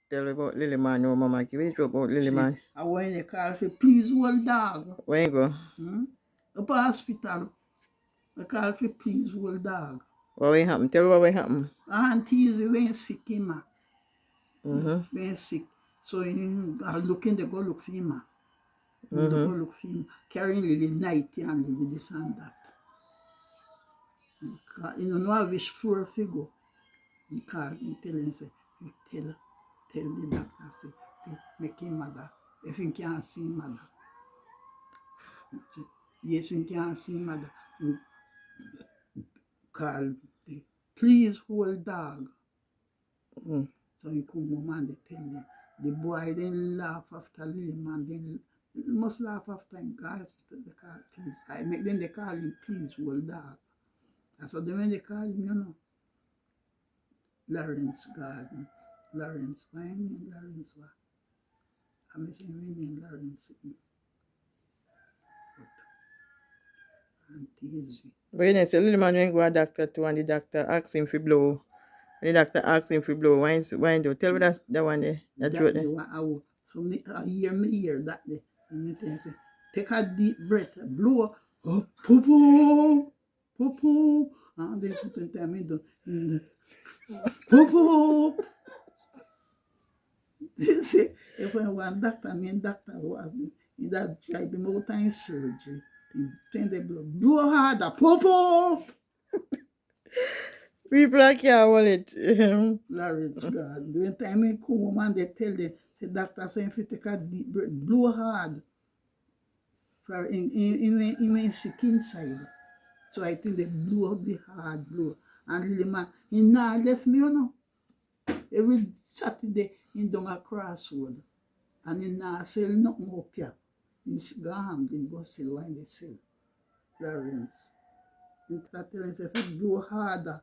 tell about Lily Man, no mama give it about Lily Man. I when they call for please hold dog. Where you go? Up a hospital. They call for please hold dog. What will happen? Tell what will happen. Aunties went sick him. Mm-hmm. Sick. So looking they go look for him. They go look for him. Carrying Lily night and Lily this and that. You know which floor figure. He called him, tell him, say, tell the doctor, say, make him mother. If he can't see mother. Yes, he can't see mother. He called the please hold dog. So he come home and they tell him. The boy then laugh after Lily man, then must laugh after him. Go hospital, they call please. Then they call him please hold dog. And so then when they call him, you know, Lawrence Garden. Lawrence, why name Lawrence what? I'm saying we name Lawrence. But you know, say Lily Man when go a doctor too and the doctor ask him for blow. And the doctor ask him for blow. Why do? Tell me that one there. That truth there. So me hear that day. And me tell you, say, take a deep breath, blow, oh, poo poo, poo poo. And then put the time in the poo poo. They say, if I want doctor, doctor was in that job, the more time surgery, then they blow harder, poo poo. People can't hold it. Lawrence God. The time I come home and they tell the doctor say if you take a deep breath, blow hard. For in sick inside. So I think they blew up the hard blow. And the man, he now left me, you know. Every Saturday he down a crossroad. And he now sell nothing up here. He's gone, then go sell wine they sell. Lawrence. And that tells if you blow harder,